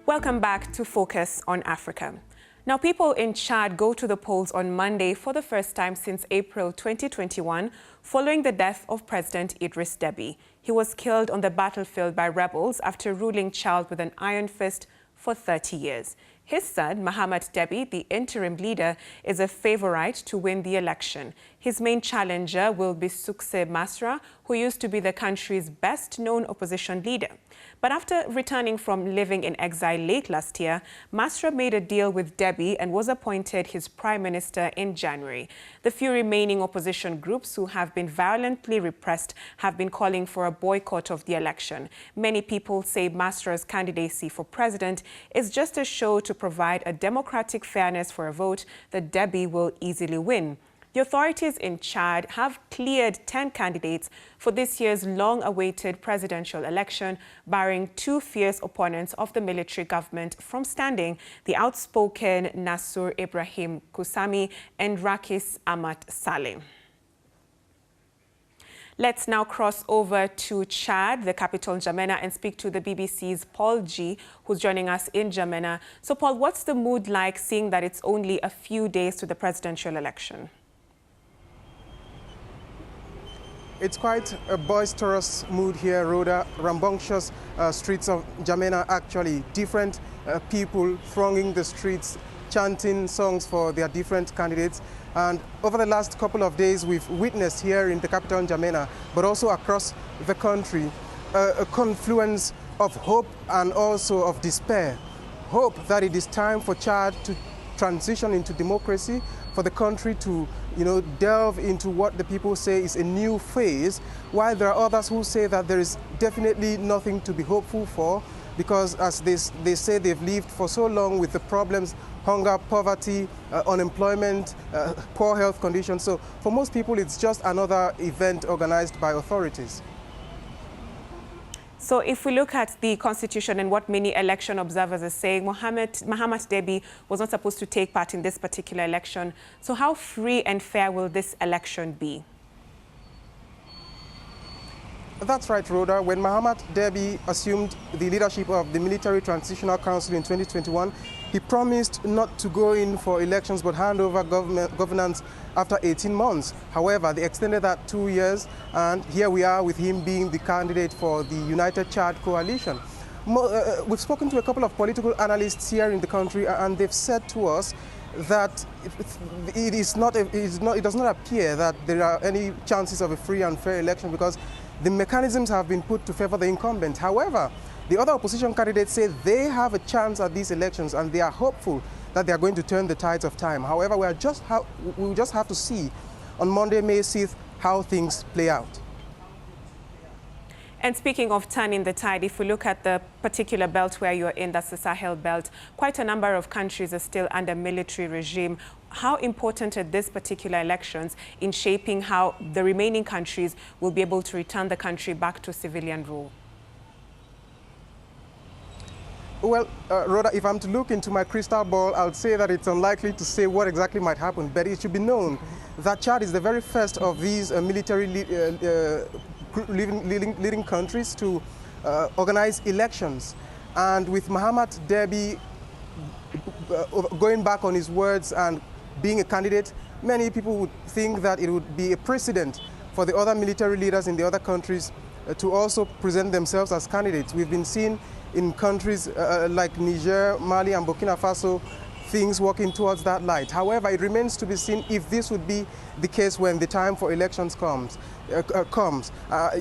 Welcome back to Focus on Africa. Now, people in Chad go to the polls on Monday for the first time since April 2021, following the death of President Idriss Deby. He was killed on the battlefield by rebels after ruling Chad with an iron fist for 30 years. His son, Mahamat Deby, the interim leader, is a favorite to win the election. His main challenger will be Succé Masra, who used to be the country's best-known opposition leader. But after returning from living in exile late last year, Masra made a deal with Deby and was appointed his prime minister in January. The few remaining opposition groups who have been violently repressed have been calling for a boycott of the election. Many people say Masra's candidacy for president is just a show to provide a democratic fairness for a vote that Deby will easily win. The authorities in Chad have cleared 10 candidates for this year's long-awaited presidential election, barring two fierce opponents of the military government from standing, the outspoken Nasur Ibrahim Kusami and Rakis Amat Saleh. Let's now cross over to Chad, the capital N'Djamena, and speak to the BBC's Paul G, who's joining us in N'Djamena. So, Paul, what's the mood like, seeing that it's only a few days to the presidential election? It's quite a boisterous mood here, Rhoda. Rambunctious streets of N'Djamena, actually. Different people thronging the streets, chanting songs for their different candidates. And over the last couple of days, we've witnessed here in the capital N'Djamena, but also across the country, a confluence of hope and also of despair. Hope that it is time for Chad to transition into democracy, for the country to, delve into what the people say is a new phase, while there are others who say that there is definitely nothing to be hopeful for, because as they say, they've lived for so long with the problems, hunger, poverty, unemployment, poor health conditions. So for most people, it's just another event organized by authorities. So if we look at the constitution and what many election observers are saying, Mahamat Deby was not supposed to take part in this particular election. So how free and fair will this election be? That's right, Rhoda. When Mahamat Deby assumed the leadership of the Military Transitional Council in 2021, he promised not to go in for elections but hand over governance after 18 months. However, they extended that 2 years, and here we are with him being the candidate for the United Chad Coalition. We've spoken to a couple of political analysts here in the country, and they've said to us that it does not appear that there are any chances of a free and fair election because the mechanisms have been put to favor the incumbent. However, the other opposition candidates say they have a chance at these elections and they are hopeful that they are going to turn the tides of time. However, we'll just have to see on Monday, May 6th, how things play out. And speaking of turning the tide, if we look at the particular belt where you're in, that's the Sahel belt, quite a number of countries are still under military regime. How important are these particular elections in shaping how the remaining countries will be able to return the country back to civilian rule? Well, Rhoda, if I'm to look into my crystal ball, I'll say that it's unlikely to say what exactly might happen. But it should be known that Chad is the very first of these military leading countries to organize elections. And with Mahamat Deby going back on his words and being a candidate, many people would think that it would be a precedent for the other military leaders in the other countries to also present themselves as candidates. We've been seeing in countries like Niger, Mali, and Burkina Faso, things working towards that light. However, it remains to be seen if this would be the case when the time for elections comes.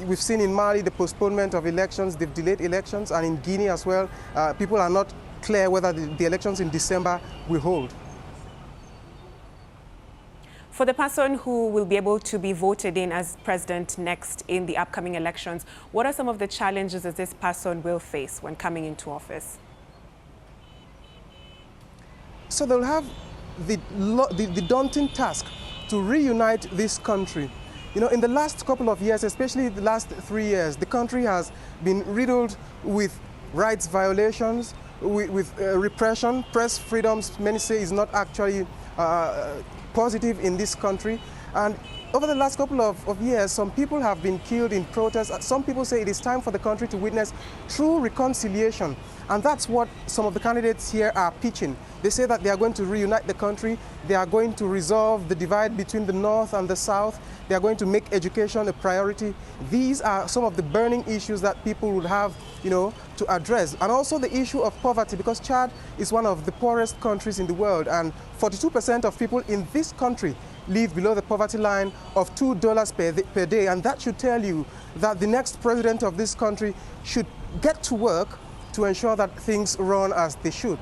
We've seen in Mali the postponement of elections, they've delayed elections, and in Guinea as well, people are not clear whether the elections in December will hold. For the person who will be able to be voted in as president next in the upcoming elections, what are some of the challenges that this person will face when coming into office? So they'll have the daunting task to reunite this country. In the last couple of years, especially the last 3 years, the country has been riddled with rights violations, with repression. Press freedoms, many say, is not actually positive in this country. And over the last couple of years, some people have been killed in protests. Some people say it is time for the country to witness true reconciliation. And that's what some of the candidates here are pitching. They say that they are going to reunite the country. They are going to resolve the divide between the North and the South. They are going to make education a priority. These are some of the burning issues that people would have, to address. And also the issue of poverty, because Chad is one of the poorest countries in the world, and 42% of people in this country live below the poverty line of $2 per day. And that should tell you that the next president of this country should get to work to ensure that things run as they should.